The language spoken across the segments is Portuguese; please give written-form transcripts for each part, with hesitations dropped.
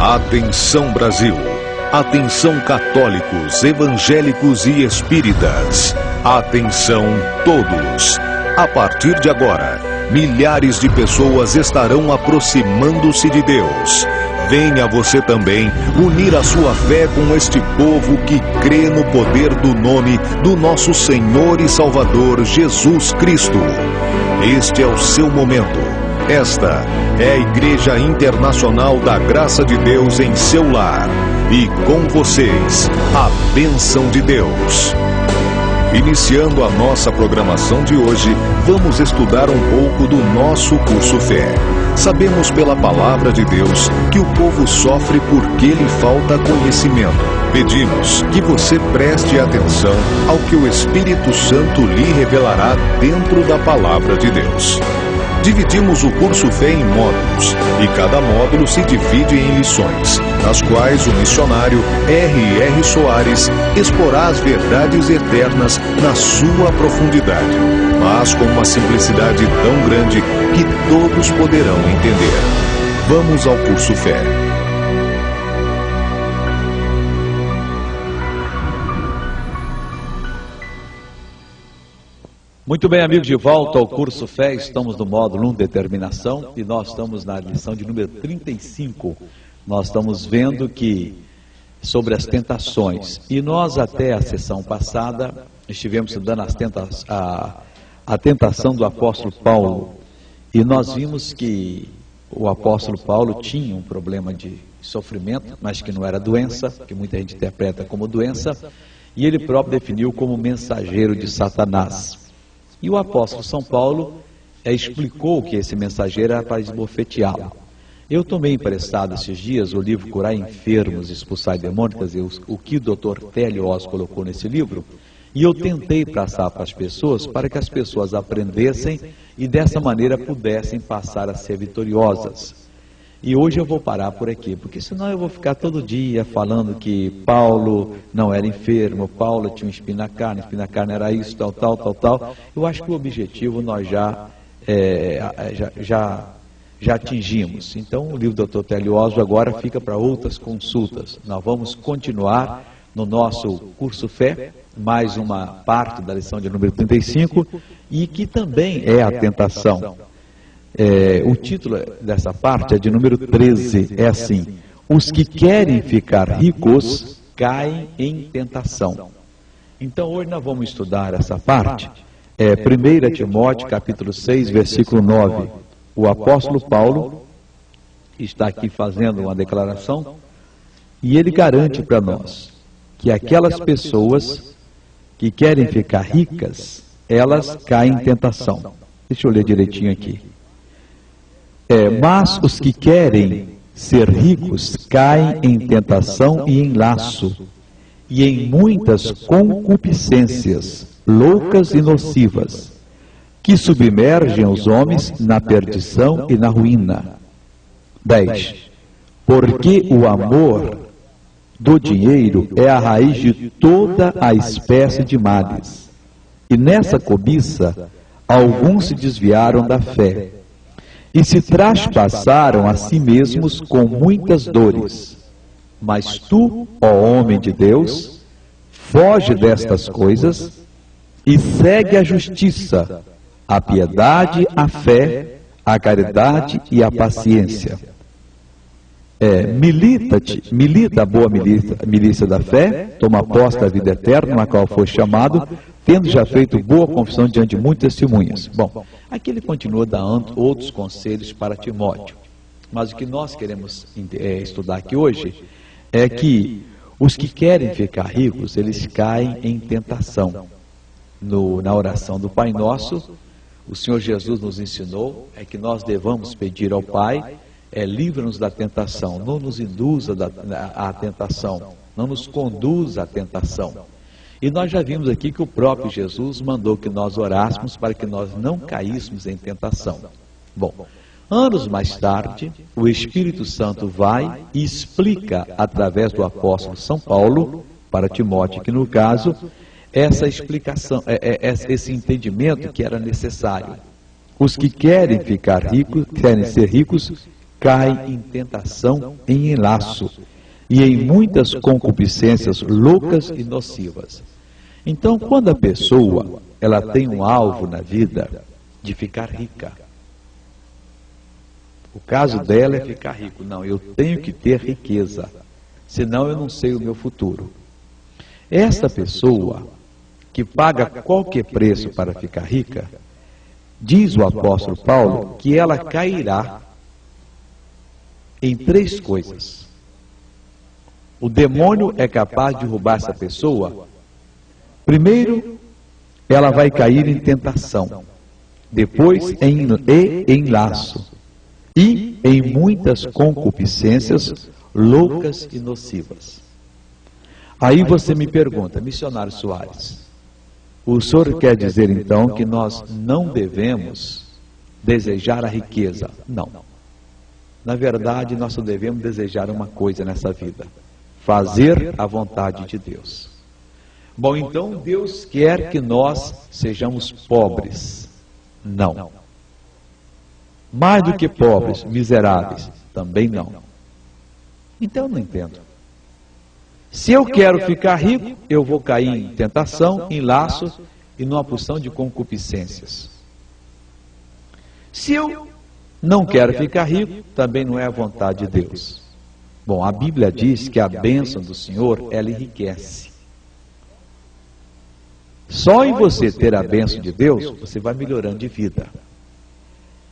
Atenção Brasil, atenção católicos, evangélicos e espíritas, atenção todos. A partir de agora, milhares de pessoas estarão aproximando-se de Deus. Venha você também unir a sua fé com este povo que crê no poder do nome do nosso Senhor e Salvador Jesus Cristo. Este é o seu momento. Esta é a Igreja Internacional da Graça de Deus em seu lar. E com vocês, a bênção de Deus. Iniciando a nossa programação de hoje, vamos estudar um pouco do nosso curso Fé. Sabemos pela palavra de Deus que o povo sofre porque lhe falta conhecimento. Pedimos que você preste atenção ao que o Espírito Santo lhe revelará dentro da palavra de Deus. Dividimos o curso Fé em módulos, e cada módulo se divide em lições, nas quais o missionário R.R. Soares exporá as verdades eternas na sua profundidade, mas com uma simplicidade tão grande que todos poderão entender. Vamos ao curso Fé. Muito bem, amigos, de volta ao curso Fé. Estamos no módulo 1, Determinação, e nós estamos na lição de número 35. Nós estamos vendo que sobre as tentações, e nós até a sessão passada estivemos estudando a tentação do apóstolo Paulo, e nós vimos que o apóstolo Paulo tinha um problema de sofrimento, mas que não era doença, que muita gente interpreta como doença, e ele próprio definiu como mensageiro de Satanás. E o apóstolo São Paulo explicou que esse mensageiro era para esbofeteá-lo. Eu tomei emprestado esses dias o livro Curar Enfermos, Expulsar Demônios, o que o Dr. Télio Oz colocou nesse livro, e eu tentei passar para as pessoas, para que as pessoas aprendessem e dessa maneira pudessem passar a ser vitoriosas. E hoje eu vou parar por aqui, porque senão eu vou ficar todo dia falando que Paulo não era enfermo, Paulo tinha um espinho na carne era isso, tal. Eu acho que o objetivo nós já atingimos. Então o livro do Dr. Télio Oz agora fica para outras consultas. Nós vamos continuar no nosso curso Fé, mais uma parte da lição de número 35, e que também é a tentação. O título dessa parte é de número 13, é assim: os que querem ficar ricos caem em tentação. Então hoje nós vamos estudar essa parte, 1 Timóteo capítulo 6, versículo 9. O apóstolo Paulo está aqui fazendo uma declaração, e ele garante para nós que aquelas pessoas que querem ficar ricas, elas caem em tentação. Deixa eu ler direitinho aqui. Mas os que querem ser ricos caem em tentação e em laço, e em muitas concupiscências loucas e nocivas, que submergem os homens na perdição e na ruína. 10. Porque o amor do dinheiro é a raiz de toda a espécie de males, e nessa cobiça alguns se desviaram da fé, e se traspassaram a si mesmos com muitas dores. Mas tu, ó homem de Deus, foge destas coisas e segue a justiça, a piedade, a fé, a caridade e a paciência. Milita a boa milícia da fé, toma posse da vida eterna, na qual foi chamado, tendo já feito boa confissão diante de muitas testemunhas. Bom, aqui ele continua dando outros conselhos para Timóteo. Mas o que nós queremos estudar aqui hoje é que os que querem ficar ricos, eles caem em tentação. Na oração do Pai Nosso, o Senhor Jesus nos ensinou que nós devamos pedir ao Pai, livra-nos da tentação, não nos induza à tentação, não nos conduza à tentação. E nós já vimos aqui que o próprio Jesus mandou que nós orássemos para que nós não caíssemos em tentação. Bom, anos mais tarde, o Espírito Santo vai e explica, através do apóstolo São Paulo, para Timóteo, que no caso, essa explicação, esse entendimento que era necessário. Os que querem ficar ricos, querem ser ricos, cai em tentação e em laço, e em muitas concupiscências loucas e nocivas. Então, quando a pessoa ela tem um alvo na vida de ficar rica, o caso dela é ficar rico. Não, eu tenho que ter riqueza, senão eu não sei o meu futuro. Esta pessoa que paga qualquer preço para ficar rica, diz o apóstolo Paulo que ela cairá em 3 coisas. O demônio é capaz de roubar essa pessoa. Primeiro, ela vai cair em tentação. Depois, em laço. E em muitas concupiscências loucas e nocivas. Aí você me pergunta, missionário Soares, o senhor quer dizer então que nós não devemos desejar a riqueza? Não. Na verdade, nós só devemos desejar uma coisa nessa vida: fazer a vontade de Deus. Bom, então Deus quer que nós sejamos pobres? Não. Mais do que pobres, miseráveis? Também não. Então eu não entendo. Se eu quero ficar rico, eu vou cair em tentação, em laço e numa porção de concupiscências. Se eu não quero ficar rico, também não é a vontade de Deus. Bom, a Bíblia diz que a bênção do Senhor, ela enriquece. Só em você ter a bênção de Deus, você vai melhorando de vida.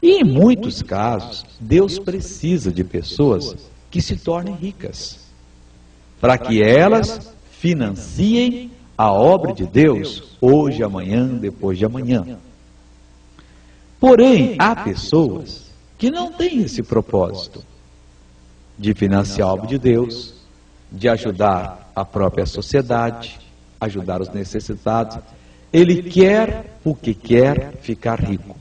E em muitos casos, Deus precisa de pessoas que se tornem ricas, para que elas financiem a obra de Deus hoje, amanhã, depois de amanhã. Porém, há pessoas que não têm esse propósito de financiar a obra de Deus, de ajudar a própria sociedade, ajudar os necessitados. Ele quer, porque quer ficar rico.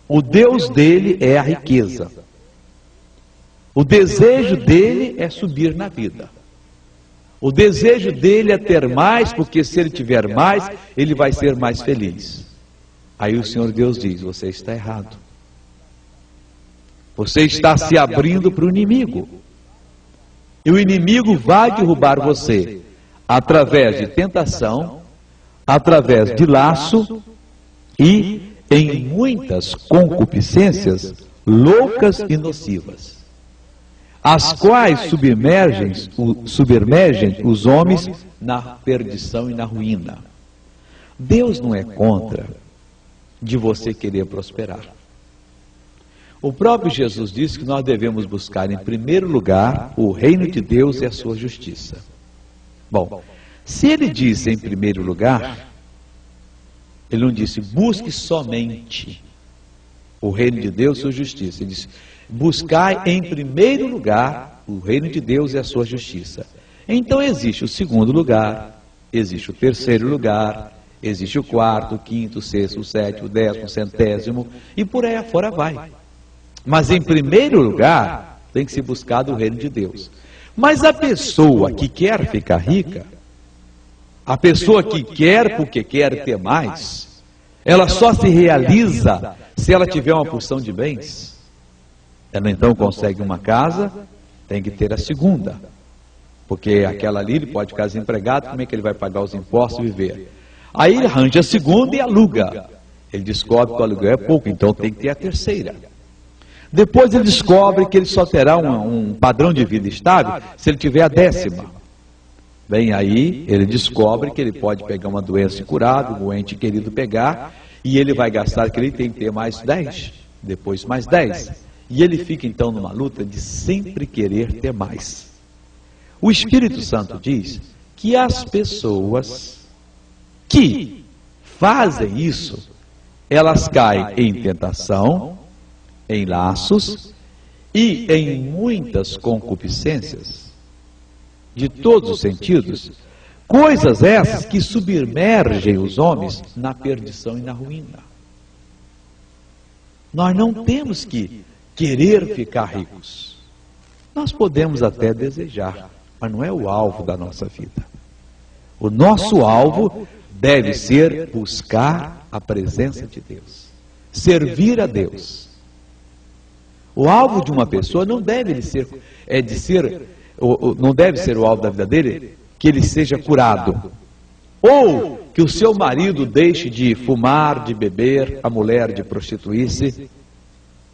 O Deus dele é a riqueza. O desejo dele é subir na vida. O desejo dele é ter mais, porque se ele tiver mais, ele vai ser mais feliz. Aí o Senhor Deus diz: você está errado. Você está se abrindo para o inimigo. E o inimigo vai derrubar você através de tentação, através de laço e em muitas concupiscências loucas e nocivas, as quais submergem os homens na perdição e na ruína. Deus não é contra de você querer prosperar. O próprio Jesus disse que nós devemos buscar em primeiro lugar o reino de Deus e a sua justiça. Bom, se ele disse em primeiro lugar, ele não disse busque somente o reino de Deus e a sua justiça. Ele disse buscai em primeiro lugar o reino de Deus e a sua justiça. Então existe o segundo lugar, existe o terceiro lugar, existe o quarto, o quinto, o sexto, o sétimo, o 10º, o 100º e por aí afora vai. Mas em primeiro lugar tem que se buscar o reino de Deus. Mas a pessoa que quer ficar rica, a pessoa que quer porque quer ter mais, ela só se realiza se ela tiver uma porção de bens. Ela então consegue uma casa, tem que ter a segunda, porque aquela ali ele pode ficar desempregado, como é que ele vai pagar os impostos e viver? Aí ele arranja a segunda e aluga. Ele descobre que o aluguel é pouco, então tem que ter a terceira. Depois ele descobre que ele só terá um padrão de vida estável se ele tiver a 10ª. Bem, aí ele descobre que ele pode pegar uma doença incurável, um ente querido pegar, e ele vai gastar que ele tem que ter mais 10, depois mais 10. E ele fica então numa luta de sempre querer ter mais. O Espírito Santo diz que as pessoas que fazem isso, elas caem em tentação, em laços e em muitas concupiscências, de todos os sentidos, coisas essas que submergem os homens na perdição e na ruína. Nós não temos que querer ficar ricos. Nós podemos até desejar, mas não é o alvo da nossa vida. O nosso alvo deve ser buscar a presença de Deus, servir a Deus. O alvo de uma pessoa não deve não deve ser o alvo da vida dele que ele seja curado, ou que o seu marido deixe de fumar, de beber, a mulher de prostituir-se.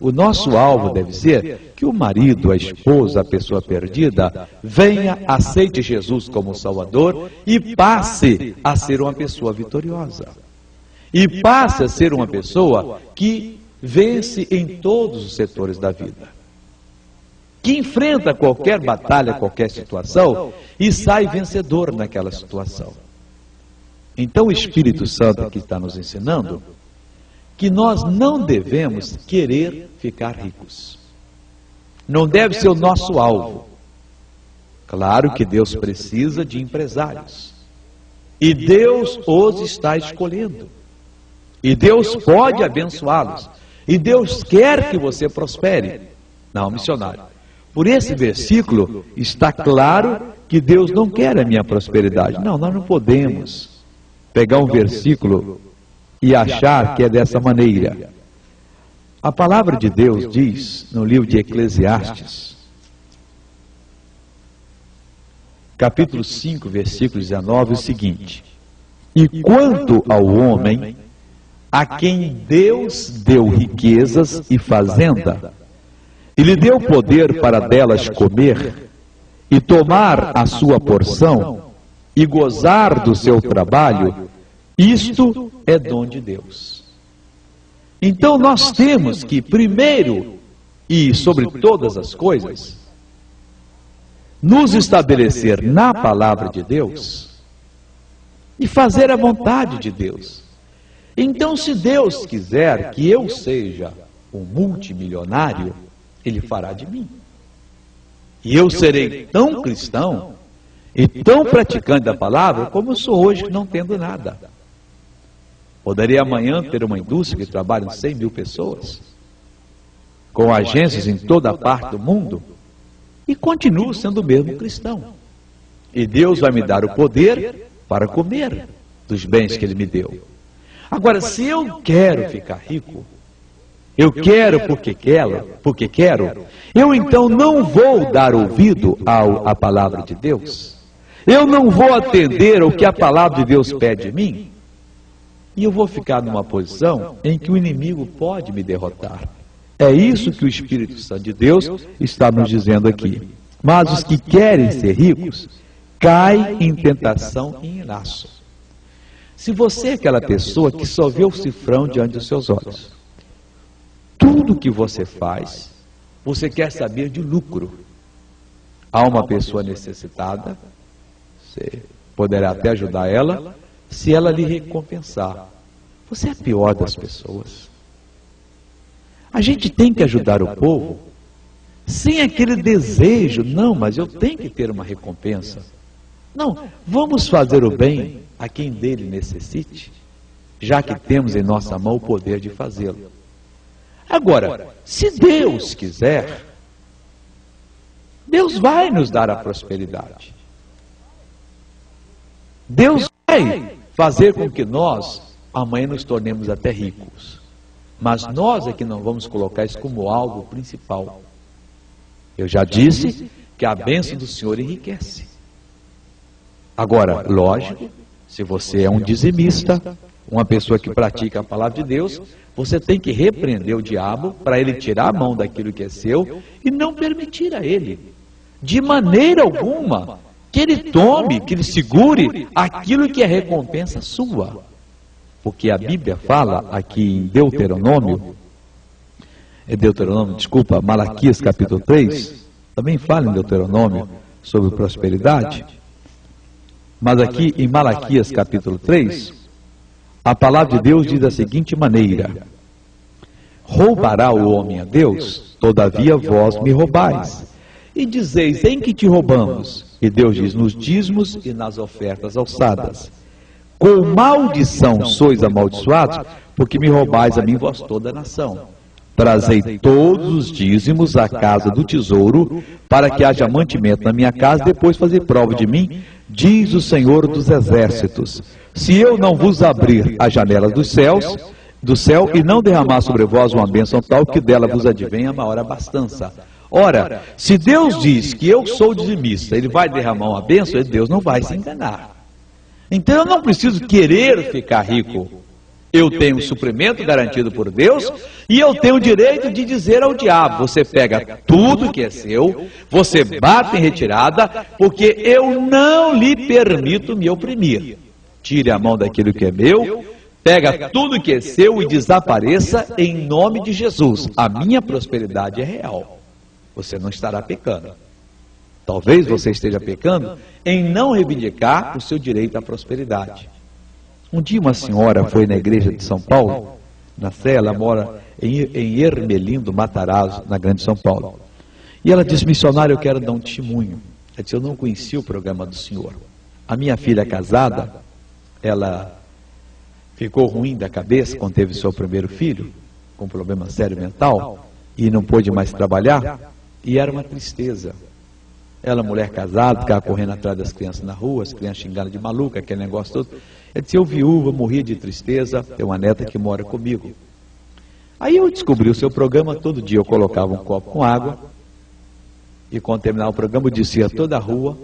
O nosso alvo deve ser que o marido, a esposa, a pessoa perdida, venha, aceite Jesus como Salvador e passe a ser uma pessoa vitoriosa. E passe a ser uma pessoa que vence em todos os setores da vida. Que enfrenta qualquer batalha, qualquer situação e sai vencedor naquela situação. Então o Espírito Santo aqui está nos ensinando que nós não devemos querer ficar ricos. Não deve ser o nosso alvo. Claro que Deus precisa de empresários. E Deus os está escolhendo. E Deus pode abençoá-los. E Deus quer que você prospere. Não, missionário. Por esse versículo está claro que Deus não quer a minha prosperidade. Não, nós não podemos pegar um versículo e achar que é dessa maneira. A palavra de Deus diz no livro de Eclesiastes, capítulo 5, versículo 19, o seguinte: e quanto ao homem a quem Deus deu riquezas e fazenda, e lhe deu poder para delas comer, e tomar a sua porção, e gozar do seu trabalho, isto é dom de Deus. Então nós temos que, primeiro e sobre todas as coisas, nos estabelecer na palavra de Deus e fazer a vontade de Deus. Então, se Deus quiser que eu seja um multimilionário, Ele fará de mim. E eu serei tão cristão e tão praticante da palavra como eu sou hoje, não tendo nada. Poderia amanhã ter uma indústria que trabalha 100 mil pessoas, com agências em toda a parte do mundo, e continuo sendo o mesmo cristão. E Deus vai me dar o poder para comer dos bens que Ele me deu. Agora, se eu quero ficar rico, eu quero porque quero, eu então não vou dar ouvido à palavra de Deus. Eu não vou atender ao que a palavra de Deus pede de mim. E eu vou ficar numa posição em que o inimigo pode me derrotar. É isso que o Espírito Santo de Deus está nos dizendo aqui. Mas os que querem ser ricos, caem em tentação e em laço. Se você é aquela pessoa que só vê o cifrão diante dos seus olhos, tudo que você faz, você quer saber de lucro. Há uma pessoa necessitada, você poderá até ajudar ela, se ela lhe recompensar. Você é a pior das pessoas. A gente tem que ajudar o povo sem aquele desejo, não, mas eu tenho que ter uma recompensa. Não, vamos fazer o bem a quem dele necessite, já que temos em nossa mão o poder de fazê-lo. Agora, se Deus quiser, Deus vai nos dar a prosperidade. Deus vai fazer com que nós amanhã nos tornemos até ricos. Mas nós é que não vamos colocar isso como algo principal. Eu já disse que a bênção do Senhor enriquece. Agora, lógico, se você é um dizimista, uma pessoa que pratica a palavra de Deus, você tem que repreender o diabo para ele tirar a mão daquilo que é seu e não permitir a ele, de maneira alguma, que ele tome, que ele segure aquilo que é recompensa sua. Porque a Bíblia fala aqui em Malaquias capítulo 3, também fala em Deuteronômio sobre prosperidade, mas aqui em Malaquias capítulo 3, a palavra de Deus diz da seguinte maneira: roubará o homem a Deus? Todavia vós me roubais. E dizeis, em que te roubamos? E Deus diz, nos dízimos e nas ofertas alçadas. Com maldição sois amaldiçoados, porque me roubais a mim vós toda a nação. Trazei todos os dízimos à casa do tesouro, para que haja mantimento na minha casa, depois fazer prova de mim, diz o Senhor dos exércitos. Se eu não vos abrir as janelas dos céus, do céu e não derramar sobre vós uma bênção tal que dela vos advenha maior abastança. Ora, se Deus diz que eu sou dizimista, Ele vai derramar uma bênção, Deus não vai se enganar. Então eu não preciso querer ficar rico. Eu tenho um suprimento garantido por Deus e eu tenho o direito de dizer ao diabo: você pega tudo que é seu, você bate em retirada, porque eu não lhe permito me oprimir. Tire a mão daquilo que é meu, pega tudo que é seu e desapareça em nome de Jesus. A minha prosperidade é real. Você não estará pecando. Talvez você esteja pecando em não reivindicar o seu direito à prosperidade. Um dia uma senhora foi na igreja de São Paulo, na Sé, ela mora em Ermelindo, Matarazzo, na Grande São Paulo. E ela disse: missionário, eu quero dar um testemunho. Ela disse: eu não conhecia o programa do senhor. A minha filha casada, ela ficou ruim da cabeça quando teve seu primeiro filho, com problema sério mental, e não pôde mais trabalhar, e era uma tristeza. Ela, mulher casada, ficava correndo atrás das crianças na rua, as crianças xingando de maluca, aquele negócio todo. Ela disse: eu viúva, morria de tristeza, tenho uma neta que mora comigo. Aí eu descobri o seu programa, todo dia eu colocava um copo com água, e quando terminava o programa eu descia a toda a rua,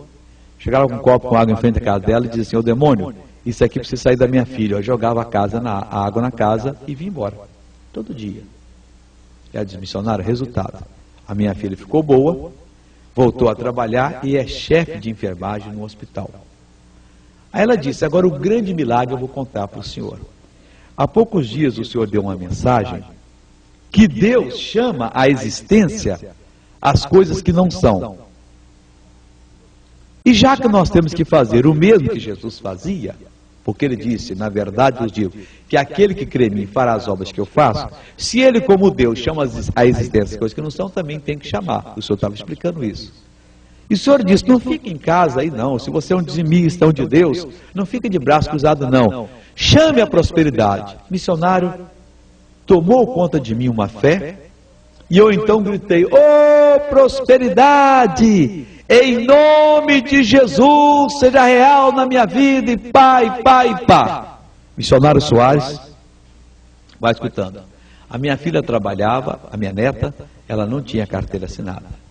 chegava com um copo com água em frente à casa dela e dizia assim: ô demônio, isso aqui precisa sair da minha filha. Eu jogava a água na casa e vim embora, todo dia. Ela disse: missionário, resultado, a minha filha ficou boa, voltou a trabalhar e é chefe de enfermagem no hospital. Aí ela disse: agora o grande milagre eu vou contar para o senhor. Há poucos dias o senhor deu uma mensagem que Deus chama à existência as coisas que não são. E já que nós temos que fazer o mesmo que Jesus fazia, porque ele disse: na verdade eu digo que aquele que crê em mim fará as obras que eu faço, se ele, como Deus, chama à existência as coisas que não são, também tem que chamar. O senhor estava explicando isso. E o senhor disse: não fique em casa aí não, se você é um dizimista, um de Deus, não fique de braço cruzado não, chame a prosperidade. Missionário, tomou conta de mim uma fé, e eu então gritei: ô prosperidade, em nome de Jesus, seja real na minha vida, e pá. Missionário Soares, vai escutando. A minha filha trabalhava, a minha neta, ela não tinha carteira assinada.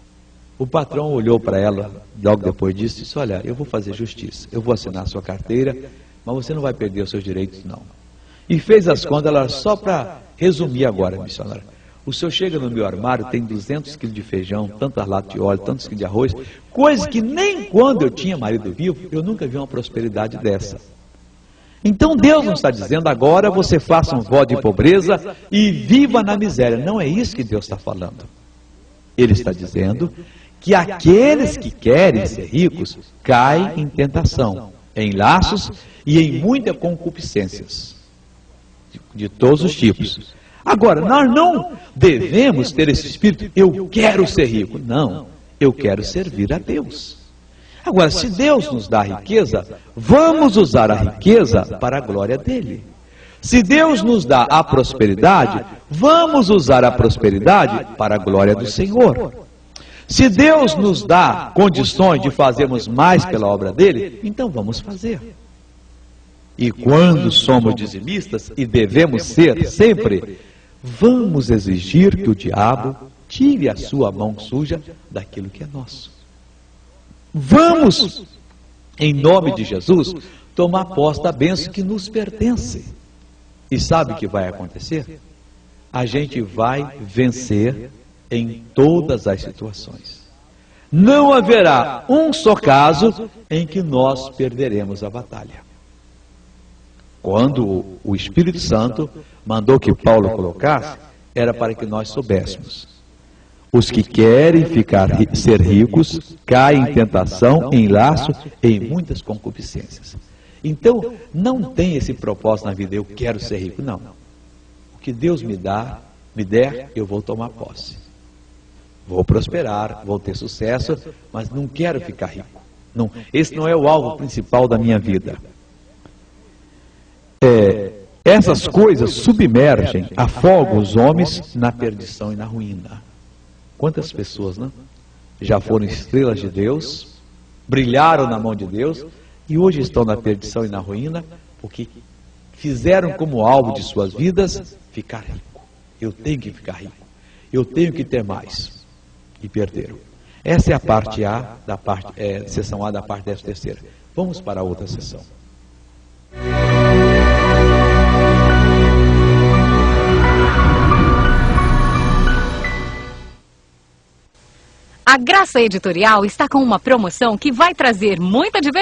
O patrão olhou para ela, logo depois disso, e disse: olha, eu vou fazer justiça, eu vou assinar a sua carteira, mas você não vai perder os seus direitos não. E fez as contas, ela, só para resumir agora, missionário, o senhor chega no meu armário, tem 200 quilos de feijão, tantas latas de óleo, tantos quilos de arroz, coisa que nem quando eu tinha marido vivo, eu nunca vi uma prosperidade dessa. Então Deus não está dizendo: agora você faça um voto de pobreza e viva na miséria. Não é isso que Deus está falando. Ele está dizendo que aqueles que querem ser ricos caem em tentação, em laços e em muitas concupiscências de todos os tipos. Agora, nós não devemos ter esse espírito: eu quero ser rico. Não, eu quero servir a Deus. Agora, se Deus nos dá riqueza, vamos usar a riqueza para a glória dele. Se Deus nos dá a prosperidade, vamos usar a prosperidade para a glória do Senhor. Se Deus nos dá condições de fazermos mais pela obra dele, então vamos fazer. E quando somos dizimistas, e devemos ser sempre, vamos exigir que o diabo tire a sua mão suja daquilo que é nosso. Vamos, em nome de Jesus, tomar posse da bênção que nos pertence. E sabe o que vai acontecer? A gente vai vencer em todas as situações. Não haverá um só caso em que nós perderemos a batalha. Quando o Espírito Santo mandou que Paulo colocasse, era para que nós soubéssemos: os que querem ser ricos caem em tentação, em laço, em muitas concupiscências. Então, não tem esse propósito na vida: eu quero ser rico. Não. O que Deus me der, eu vou tomar posse. Vou prosperar, vou ter sucesso, mas não quero ficar rico. Não, esse não é o alvo principal da minha vida. Essas coisas submergem, afogam os homens na perdição e na ruína. Quantas pessoas, não? Já foram estrelas de Deus, brilharam na mão de Deus, e hoje estão na perdição e na ruína, porque fizeram como alvo de suas vidas ficar rico. Eu tenho que ficar rico. Eu tenho que ter mais. E perderam. Essa é a parte A, sessão A da parte 13ª. Vamos para a outra sessão. A Graça Editorial está com uma promoção que vai trazer muita diversão.